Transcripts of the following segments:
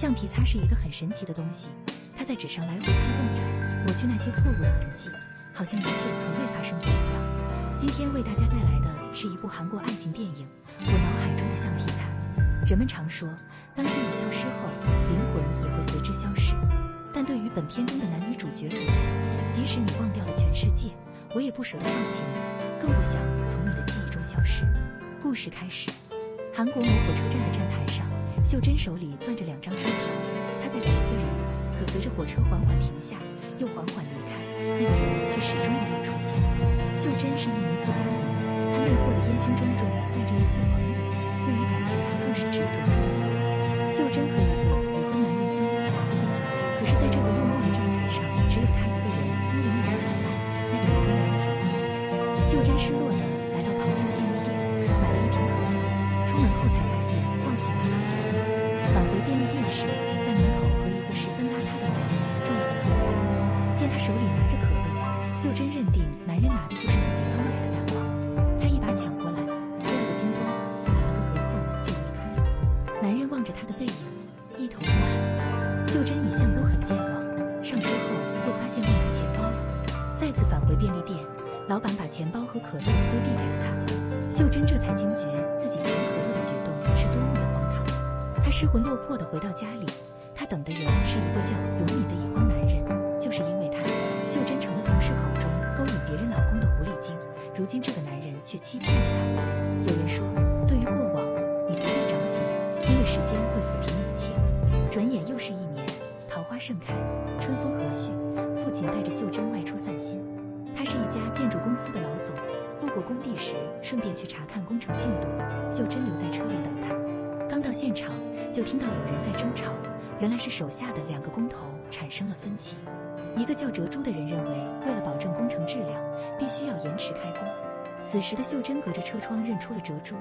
橡皮擦是一个很神奇的东西，它在纸上来回擦动着，抹去那些错误的痕迹，好像一切从未发生过一样。今天为大家带来的是一部韩国爱情电影《我脑海中的橡皮擦》。人们常说，当记忆消失后，灵魂也会随之消失。但对于本片中的男女主角而言，即使你忘掉了全世界，我也不舍得放弃你，更不想从你的记忆中消失。故事开始，韩国某火车站的站台上，秀珍手里攥着2张车票，她在等一个人，可随着火车缓缓停下，又缓缓离开，那个人却始终没有出现。秀珍是一名富家女，她魅惑的烟熏妆中带着一丝狂野，对于感情她更是执着不移。秀珍和一个已婚男人相依相依，可是在这个落寞的站台上，只有她一个人孤零零的等待那个已婚男人停留。秀珍失落的来到旁边的便利店，买了一瓶可乐，出门后才发现忘记拿了可乐。返回便利店时，在门口和一个十分邋遢的男人撞了个粉头。见他手里拿着可乐，秀珍认定男人拿的就是自己刚买的蛋黄，她一把抢过来，喝了个精光，打了个嗝后就离开了。男人望着她的背影，一头雾水。秀珍一向都很健忘，上车后又发现忘拿钱包了。再次返回便利店，老板把钱包和可乐都递给了她。秀珍这才惊觉自己抢可乐的举动是多么的荒唐。她失魂落魄地回到家里，她等的人是一个叫荣敏的已婚男人。就是因为他，秀珍成了同事口中勾引别人老公的狐狸精，如今这个男人却欺骗了她。有人说，对于过往，你不必着急，因为时间会抚平一切。转眼又是1年，桃花盛开，春风和煦，父亲带着秀珍外出散心。他是一家建筑公司的老总，路过工地时顺便去查看工程进度，秀珍留在车里等他。刚到现场，就听到有人在争吵，原来是手下的2个工头产生了分歧。一个叫哲洙的人认为，为了保证工程质量，必须要延迟开工。此时的秀珍隔着车窗认出了哲洙，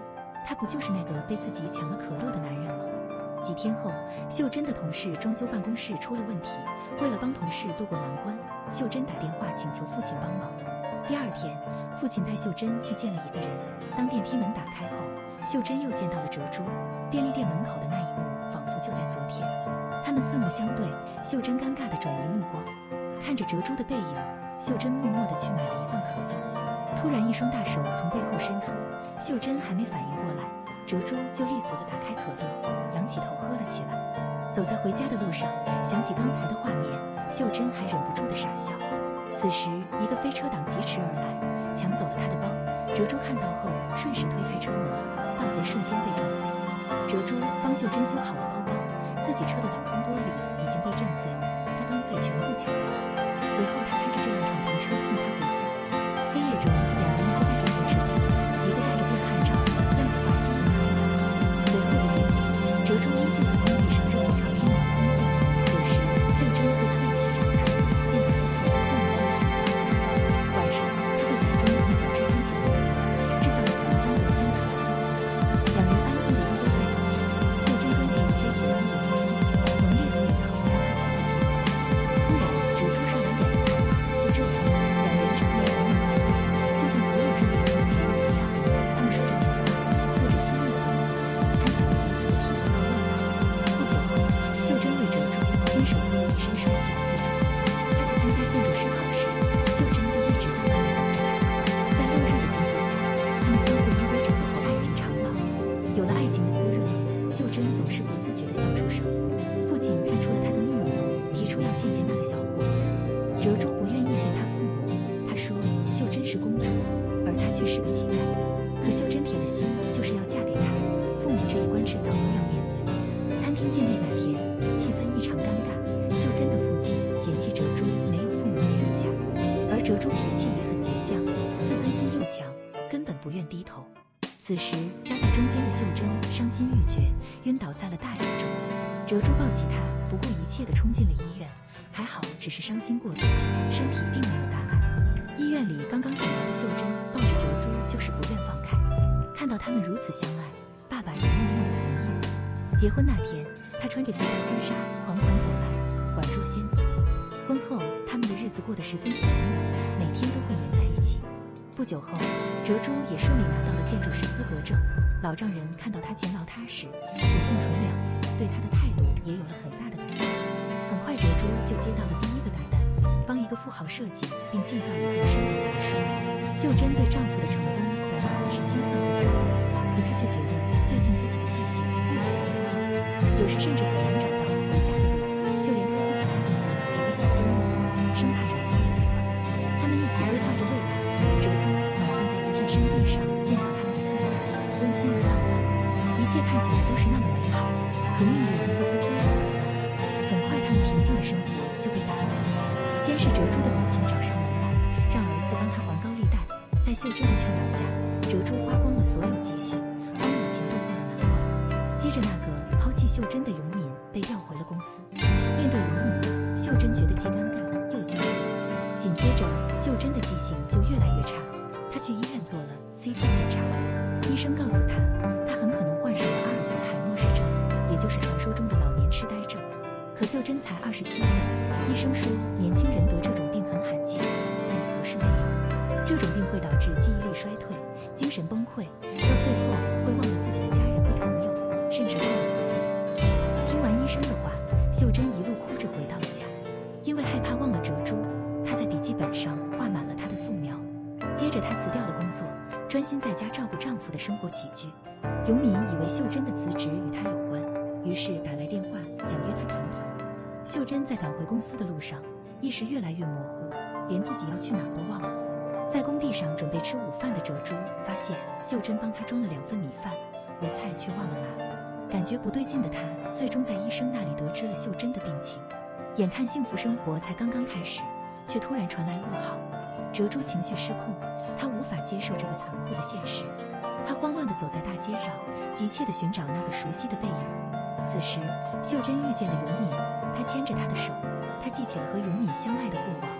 他不就是那个被自己抢了可乐的男人吗？几天后，秀珍的同事装修办公室出了问题，为了帮同事渡过难关，秀珍打电话请求父亲帮忙。第2天，父亲带秀珍去见了一个人。当电梯门打开后，秀珍又见到了哲洙。便利店门口的那一幕，仿佛就在昨天。他们四目相对，秀珍尴尬地转移目光。看着哲洙的背影，秀珍默默地去买了1罐可乐。突然，一双大手从背后伸出，秀珍还没反应过来，哲洙就利索地打开可乐，仰起头喝了起来。走在回家的路上，想起刚才的画面，秀珍还忍不住地傻笑。此时，一个飞车党疾驰而来，抢走了她的包。哲洙看到后，顺势推开车门，盗贼瞬间被撞飞。哲洙帮秀珍修好了包包，自己车的挡风玻璃已经被震碎，他干脆全部抢掉。随后他开着这辆敞篷车送她回家。黑夜中，2人一个带着潜水镜，一个带着电焊照，样子滑稽又搞笑。随后的日子，哲洙依旧在工地上热火朝天地工作，有时秀珍会特意去找他，见他自己混得不进家。晚上，他会假装从小吃中醒过来，制造一个安稳心的环境。2人安静地依偎在一起，秀珍跟情飞起了一点热气，浓烈的味道让他猝不及防。突然，哲洙上来点了头，就这样，2人成为了男女朋友，就像所有热恋中的情侣一样。他们说着情话，做着亲密的动作，还想着彼此的体温和味道。不久后，秀珍为哲洙亲手做了一身帅气的西装。他去参加建筑师考试，秀珍就一直在外面等着他。在落日的金色下，他们相互依偎着走过爱情长廊。有了爱情的滋润，秀珍总是不自觉地笑出声。父亲看出了他的怒容，提出要见见那个小伙子。哲洙不愿意见他父母，他说秀珍是公主，而他却是个乞丐。可秀珍铁了心就是要嫁给他，父母这一关迟早都要面对。餐厅见面那天，气氛异常尴尬。秀珍的父亲嫌弃哲洙没有父母没人家，而哲洙脾气也很倔强，自尊心又强，根本不愿低头。此时，夹在中间的秀珍伤心欲绝，晕倒在了大雨中。哲洙抱起她，不顾一切地冲进了医院。还好，只是伤心过度，身体并没有大碍。医院里刚刚醒来的秀珍抱着哲洙，就是不愿放开。看到他们如此相爱，爸爸也默默地同意。结婚那天，他穿着洁白婚纱缓缓走来，宛若仙子。婚后，他们的日子过得十分甜蜜，每天都会黏在一起。不久后，哲洙也顺利拿到了建筑师资格证。老丈人看到他勤劳踏实、品性纯良，对他的态度也有了很大好设计并建造一座山的别墅。秀珍对丈夫的成功感到很是兴奋和骄傲，可她却觉得最近自己的记性越来越不好，有时甚至很难找到回家的路，就连她自己家的门也会小心翼翼，生怕找错了地方。他们一起规划着未来，折中打算在一片山地上建造他们的新家，温馨而浪漫。一切看起来都是那么美好，可命运似乎偏袒了他们。很快，他们平静的生活就被打乱。先是折珠的母亲找上门来，让儿子帮她还高利贷。在秀珍的劝导下，折珠花光了所有积蓄，帮母亲度过了难关。接着，那个抛弃秀珍的永敏被调回了公司。面对永敏，秀珍觉得既尴尬又惊讶。紧接着，秀珍的记性就越来越差。她去医院做了 CT 检查，医生告诉她，她很可能患上了阿尔茨海默氏症，也就是传说中的老年痴呆症。可秀珍才27岁，医生说年轻人得这种病很罕见，但也不是没有。这种病会导致记忆力衰退、精神崩溃，到最后会忘了自己的家人和朋友，甚至忘了自己。听完医生的话，秀珍一路哭着回到了家，因为害怕忘了折珠，她在笔记本上画满了她的素描。接着她辞掉了工作，专心在家照顾丈夫的生活起居。永敏以为秀珍的辞职与她有关，于是打来电话想约她谈谈。秀珍在赶回公司的路上，意识越来越模糊，连自己要去哪儿都忘了。在工地上准备吃午饭的折珠发现秀珍帮她装了2份米饭，而菜却忘了拿。感觉不对劲的她，最终在医生那里得知了秀珍的病情。眼看幸福生活才刚刚开始，却突然传来噩耗。折珠情绪失控，她无法接受这个残酷的现实。她慌乱地走在大街上，急切地寻找那个熟悉的背影。此时，秀珍遇见了永敏，她牵着她的手，她记起了和永敏相爱的过往，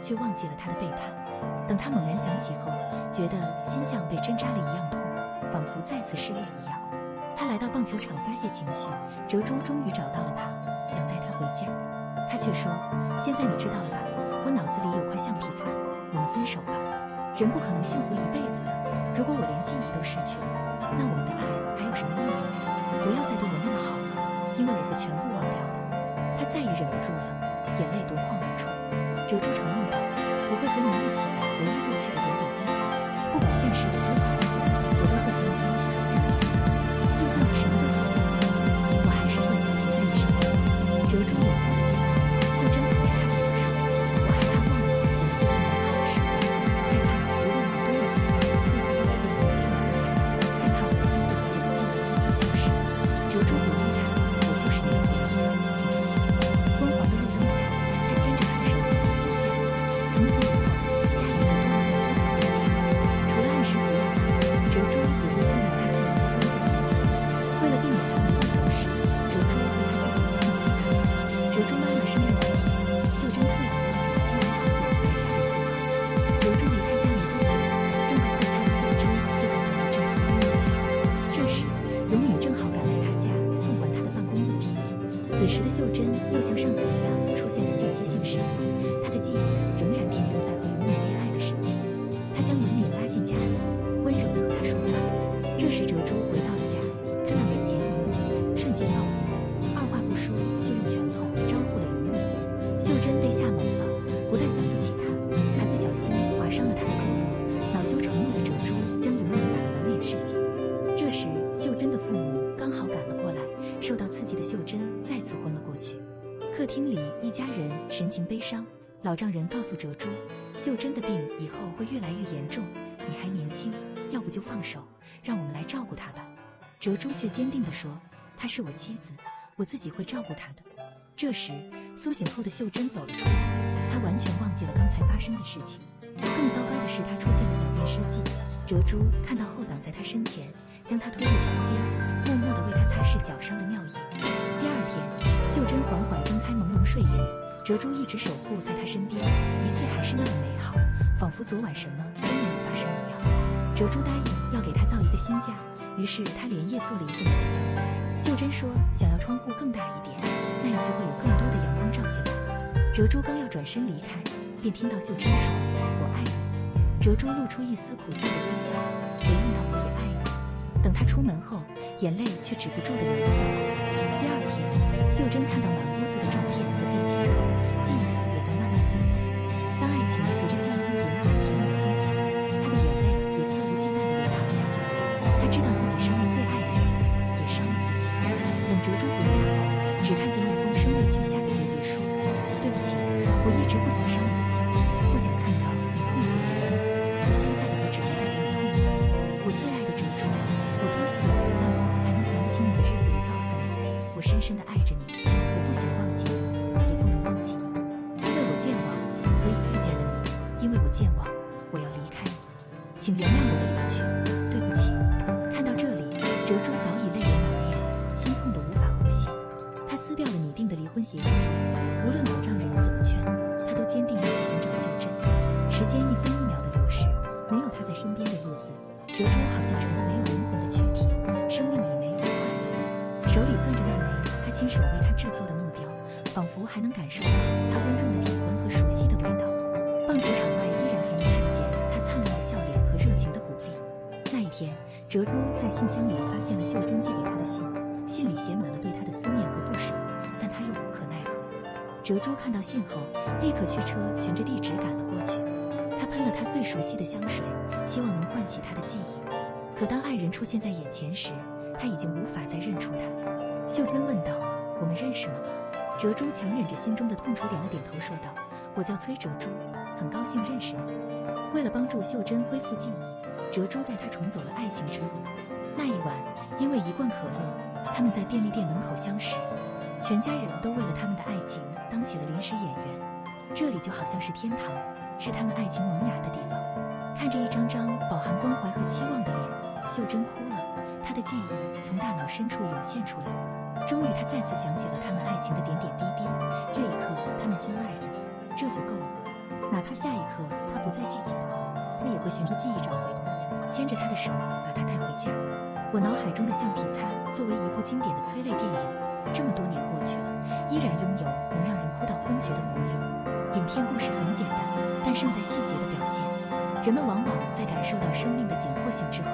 却忘记了她的背叛。等她猛然想起后，觉得心像被针扎了一样痛，仿佛再次失恋一样。她来到棒球场发泄情绪，折珠终于找到了他，想带他回家。他却说：“现在你知道了吧？我脑子里有块橡皮擦，我们分手吧。人不可能幸福一辈子的，如果我连记忆都失去了，那我们的爱还有什么意义？不要再对我那么好了，因为我会全部忘掉的。”他再也忍不住了，眼泪夺眶而出。折珠承诺道：“我会和你一起回忆过去的点点滴滴，不管现实有多残酷，我都会和你一起回忆。就算我什么都想不起来，我还是会在你身边。”折珠也忘记了，秀珍捧着他的手说：“我害怕忘了我们过去美好的时光，害怕如果我们多了些，最后都会变得没有未来，害怕我的心会和我的记忆一起消失。”折珠鼓励他：“我就是那个回忆，你的心。”昏黄的路灯下，他牵着他的手一起回家。从此以后，家里就多了一个小人情。除了按时回到家，折珠也会训练他的一些关键信息。为了避免他迷路走失，折珠为他做了一个信息卡。折珠妈妈生日那天，秀珍特意邀请了亲朋好友来家里做客。折珠离开家没多久，正在做菜的秀珍就被一阵风晕过去。这时，永敏正好赶来他家送还他的办公用品。此时的秀珍又像上次一样出现在间歇性失忆，她的记忆仍然停留在和永敏恋爱的时期。她将永敏拉进家里，温柔地和他说话。这时折珠回到了家，看到眼前永敏，瞬间暴怒，二话不说就用拳头招呼了永敏。秀珍被吓懵了，不但想不起他，还不小心划伤了他的胳膊。恼羞成怒的折珠将永敏打得满脸是血。这时秀珍的父母刚好赶了过来，受到刺激的秀珍再次昏了过去。客厅里一家人神情悲伤，老丈人告诉折珠，秀珍的病以后会越来越严重，你还年轻，要不就放手，让我们来照顾她吧。折珠却坚定地说：“她是我妻子，我自己会照顾她的。”这时苏醒后的秀珍走了出来，她完全忘记了刚才发生的事情。更糟糕的是，她出现了小便失禁。折珠看到后挡在她身前，将她推入房间，默默地为她擦拭脚上的尿液。第二天，秀珍缓缓睁开朦胧睡眼，折珠一直守护在她身边，一切还是那么美好，仿佛昨晚什么都没有发生一样。折珠答应要给她造一个新家，于是她连夜做了一个模型。秀珍说想要窗户更大一点，那样就会有更多的阳光照进来。折珠刚要转身离开，便听到秀珍说：“我爱你。”折珠露出一丝苦涩的微笑，回应道：“我也爱你。”等她出门后，眼泪却止不住地流了下来。第二天，秀珍看到满屋子的照片和冰淇淋，记忆也在慢慢破碎。当爱为我健忘，我要离开你，请原谅我的离去，对不起。看到这里，哲珠早已泪流满面，心痛得无法呼吸。他撕掉了拟定的离婚协议书，无论保障人怎么劝，他都坚定要去寻找秀珍。时间一分一秒的流逝，没有他在身边的日子，哲珠好像成了没有灵魂的躯体，生命里没有了快乐。手里攥着那枚他亲手为他制作的木雕，仿佛还能感受到他温润的体温和熟悉的味道。棒球场外依然还能看见他灿烂的笑脸和热情的鼓励。那一天，哲珠在信箱里发现了秀珍寄给他的信，信里写满了对他的思念和不舍，但他又无可奈何。哲珠看到信后，立刻驱车循着地址赶了过去。他喷了他最熟悉的香水，希望能唤起他的记忆。可当爱人出现在眼前时，他已经无法再认出他。秀珍问道：“我们认识吗？”哲珠强忍着心中的痛楚，点了点头，说道：“我叫崔哲珠，很高兴认识你。”为了帮助秀珍恢复记忆，哲珠带她重走了爱情之路。那一晚，因为一罐可乐，他们在便利店门口相识，全家人都为了他们的爱情当起了临时演员。这里就好像是天堂，是他们爱情萌芽的地方。看着一张张饱含关怀和期望的脸，秀珍哭了，她的记忆从大脑深处涌现出来。终于，她再次想起了他们爱情的点点滴滴。这一刻，他们相爱着，这就够了。哪怕下一刻他不再记起他，他也会循着记忆找回他，牵着他的手，把他带回家。我脑海中的橡皮擦作为一部经典的催泪电影，这么多年过去了，依然拥有能让人哭到昏厥的魔力。影片故事很简单，但胜在细节的表现。人们往往在感受到生命的紧迫性之后，